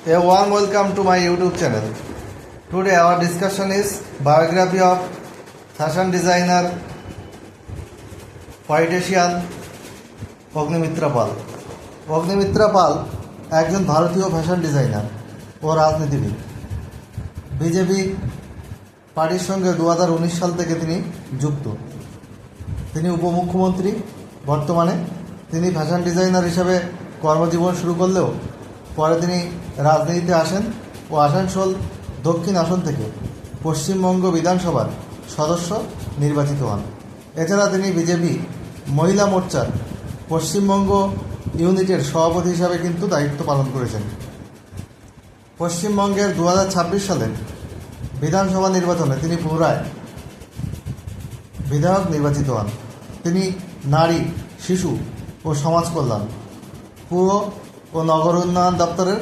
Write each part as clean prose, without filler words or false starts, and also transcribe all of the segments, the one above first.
A warm welcome to my YouTube channel. Today our discussion is biography of fashion designer politician Agnimitra পাল। অগ্নিমিত্রা পাল একজন ভারতীয় fashion designer ও রাজনীতিবিদ। BJP পার্টির সঙ্গে 2019 সাল থেকে তিনি যুক্ত। তিনি উপমুখ্যমন্ত্রী। বর্তমানে তিনি ফ্যাশন ডিজাইনার হিসেবে কর্মজীবন শুরু করলেও পরে তিনি রাজনীতিতে আসেন ও আসানসোল দক্ষিণ আসন থেকে পশ্চিমবঙ্গ বিধানসভার সদস্য নির্বাচিত হন। এছাড়া তিনি বিজেপি মহিলা মোর্চার পশ্চিমবঙ্গ ইউনিটের সভাপতি হিসাবে কিন্তু দায়িত্ব পালন করেছেন। পশ্চিমবঙ্গের 2026 সালের বিধানসভা নির্বাচনে তিনি পুনরায় বিধায়ক নির্বাচিত হন। তিনি নারী, শিশু ও সমাজ কল্যাণ, পুর ও নগর উন্নয়ন দপ্তরের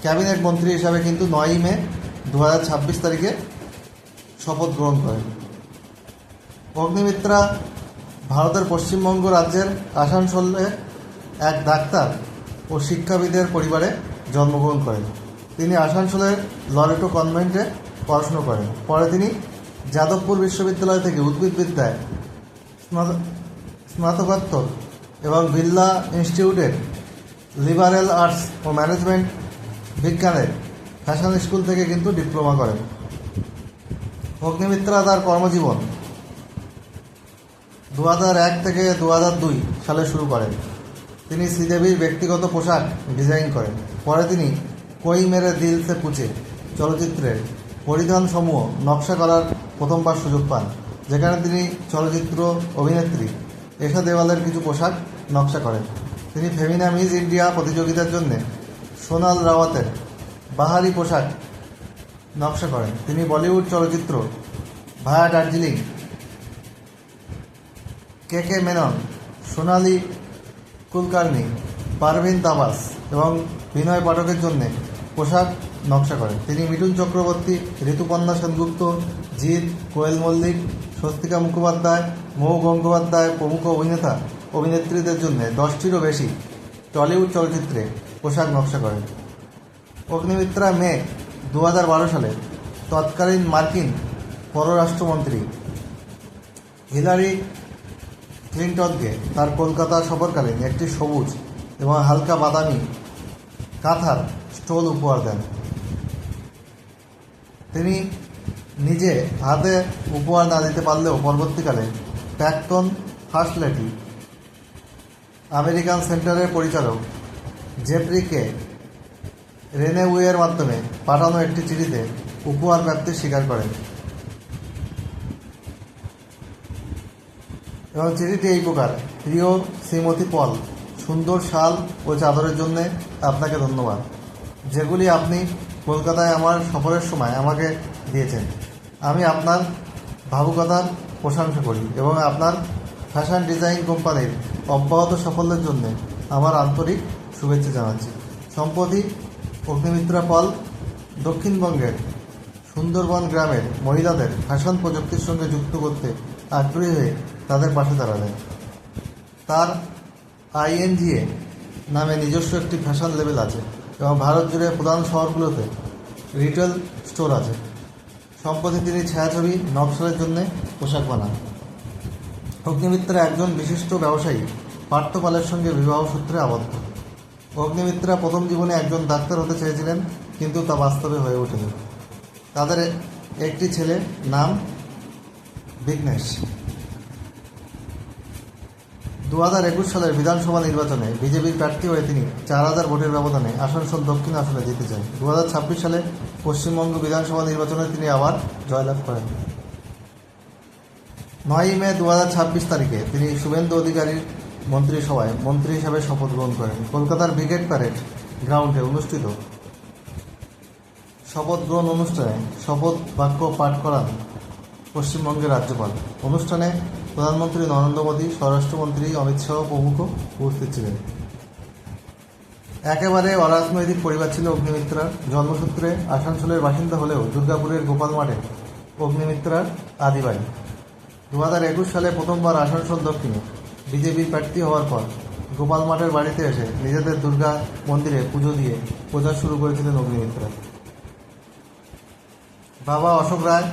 ক্যাবিনেট মন্ত্রী হিসাবে কিন্তু 9ই মে 2026 তারিখে শপথ গ্রহণ করেন। অগ্নিমিত্রা ভারতের পশ্চিমবঙ্গ রাজ্যের আসানসোলে এক ডাক্তার ও শিক্ষাবিদের পরিবারে জন্মগ্রহণ করেন। তিনি আসানসোলের লরেটো কনভেন্টে পড়াশুনো করেন। পরে তিনি যাদবপুর বিশ্ববিদ্যালয় থেকে উদ্ভিদবিদ্যায় স্নাতকোত্তর এবং বিড়লা ইনস্টিটিউটের লিবারেল আর্টস ও ম্যানেজমেন্ট বিজ্ঞানের ফ্যাশন স্কুল থেকে কিন্তু ডিপ্লোমা করেন। অগ্নিমিত্রা তার কর্মজীবন 2001 থেকে 2002 সালে শুরু করেন। তিনি শ্রীদেবীর ব্যক্তিগত পোশাক ডিজাইন করেন। পরে তিনি কোই মেরে দিল সে পুছে চলচ্চিত্রের পরিধানসমূহ নকশা করার প্রথমবার সুযোগ পান, যেখানে তিনি চলচ্চিত্র অভিনেত্রী এশা দেওয়ালের কিছু পোশাক নকশা করেন। তিনি ফেমিনা মিস ইন্ডিয়া প্রতিযোগিতার জন্য সোনাল রাওয়াতের বাহারি পোশাক নকশা করেন। তিনি বলিউড চলচ্চিত্র ভায়া দার্জিলিং, কে মেনন, সোনালি কুলকার্নি, পারভিন তাবাস এবং বিনয় পাঠকের জন্য পোশাক নকশা করেন। তিনি মিঠুন চক্রবর্তী, ঋতুপর্ণা সেনগুপ্ত, জিৎ, কোয়েল মল্লিক, স্বস্তিকা মুখোপাধ্যায়, মৌ গঙ্গোপাধ্যায় প্রমুখ অভিনেতা অভিনেত্রীদের জন্য 10টিরও বেশি টলিউড চলচ্চিত্রে পোশাক নকশা করেন। অগ্নিমিত্রা মে 2012 সালে তৎকালীন মার্কিন পররাষ্ট্রমন্ত্রী হিলারি ক্লিন্টনকে তার কলকাতা সফরকালীন একটি সবুজ এবং হালকা বাদামি কাঁথার স্টোল উপহার দেন। তিনি নিজে হাতে উপহার না দিতে পারলেও পরবর্তীকালে প্রাক্তন ফার্স্ট লেডি আমেরিকান সেন্টারের পরিচালক জেফ্রিকে রেনেউয়ের মাধ্যমে পাঠানো একটি চিঠিতে উপহার প্রাপ্তির স্বীকার করেন এবং চিঠিটি এই প্রকার: প্রিয় শ্রীমতী পল, সুন্দর শাল ও চাদরের জন্য আপনাকে ধন্যবাদ, যেগুলি আপনি কলকাতায় আমার সফরের সময় আমাকে দিয়েছেন। আমি আপনার ভাবুকতার প্রশংসা করি এবং আপনার ফ্যাশন ডিজাইন কোম্পানির অব্যাহত সাফল্যের জন্য আমার আন্তরিক শুভেচ্ছা জানাচ্ছি। সম্প্রতি অগ্নিমিত্রা পাল দক্ষিণবঙ্গের সুন্দরবন গ্রামের মহিলাদের ফ্যাশন প্রযুক্তির সঙ্গে যুক্ত করতে আগ্রহী হয়ে তাদের পাশে দাঁড়ালেন। তার INGA নামে নিজস্ব একটি ফ্যাশন লেবেল আছে এবং ভারত জুড়ে প্রধান শহরগুলোতে রিটেল স্টোর আছে। সম্প্রতি তিনি ছায়াছবি নকশালের জন্য পোশাক বানান। অগ্নিমিত্রা একজন বিশিষ্ট ব্যবসায়ী পার্থ পালের সঙ্গে বিবাহ সূত্রে আবদ্ধ। অগ্নিমিত্রা প্রথম জীবনে একজন ডাক্তার হতে চেয়েছিলেন, কিন্তু তা বাস্তবে হয়ে ওঠেনি। তাদের একটি ছেলে, নাম বিঘ্নেশ। 2021 সালের বিধানসভা নির্বাচনে বিজেপির প্রার্থী হয়ে তিনি 4000 ভোটের ব্যবধানে আসানসোল দক্ষিণ আসনে জিতে যান। 2026 সালে পশ্চিমবঙ্গ বিধানসভা নির্বাচনে তিনি আবার জয়লাভ করেন। 9ই মে 2026 তারিখে তিনি শুভেন্দু অধিকারীর মন্ত্রিসভায় মন্ত্রী হিসাবে শপথ গ্রহণ করেন। কলকাতার ব্রিগেড প্যারেড গ্রাউন্ডে অনুষ্ঠিত শপথ গ্রহণ অনুষ্ঠানে শপথ বাক্য পাঠ করান পশ্চিমবঙ্গের রাজ্যপাল। অনুষ্ঠানে প্রধানমন্ত্রী নরেন্দ্র মোদী, স্বরাষ্ট্রমন্ত্রী অমিত শাহ প্রমুখ উপস্থিত ছিলেন। একেবারে অরাজনৈতিক পরিবার ছিল অগ্নিমিত্রার। জন্মসূত্রে আসানসোলের বাসিন্দা হলেও দুর্গাপুরের গোপাল মাঠে অগ্নিমিত্রার আদি বাড়ি। 2021 সালে প্রথমবার আসানসোল দক্ষিণে বিজেপির প্রার্থী হওয়ার পর গোপাল মাঠের বাড়িতে এসে নিজেদের দুর্গা মন্দিরে পুজো দিয়ে প্রচার শুরু করেছিলেন অগ্নিমিত্রা। বাবা অশোক রায়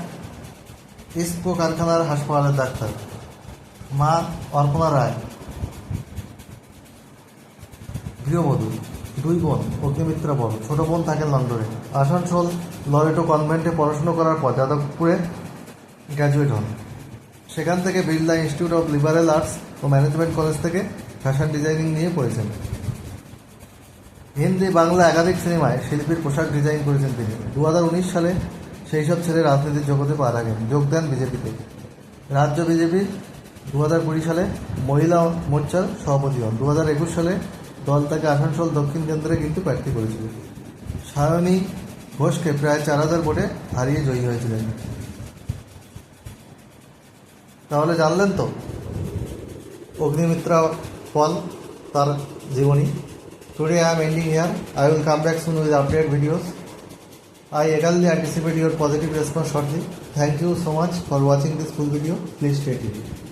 ইস্কো কারখানার হাসপাতালের ডাক্তার। মা অর্পণা রায় গৃহবধূ। 2 বোন অগ্নিমিত্রা বড়, ছোট বোন থাকেন লন্ডনে। আসানসোল লরেটো কনভেন্টে পড়াশুনো করার পর যাদবপুরে গ্র্যাজুয়েট হন। সেখান থেকে Birla institute of liberal arts ও ম্যানেজমেন্ট কলেজ থেকে ফ্যাশন ডিজাইনিং নিয়ে পড়েছেন। হিন্দি বাংলা একাধিক সিনেমায় শিল্পীর পোশাক ডিজাইন করেছেন তিনি। 2019 সালে সেই সব ছেড়ে রাজনীতির জগতে পা রাখেন, যোগ দেন বিজেপিতে। রাজ্য বিজেপির 2020 সালে মহিলা মোর্চার সভাপতি হন। 2021 সালে দল তাকে আসানসোল দক্ষিণ কেন্দ্রে কিন্তু প্রার্থী করেছিল। সায়নী ঘোষকে প্রায় 4000 ভোটে হারিয়ে জয়ী হয়েছিলেন। তাহলে জানলেন তো অগ্নিমিত্রা পল, তার জীবনী। Today I am ending here. I will come back soon with updated videos. I eagerly anticipate your positive response shortly. Thank you so much for watching this full video. Please stay tuned.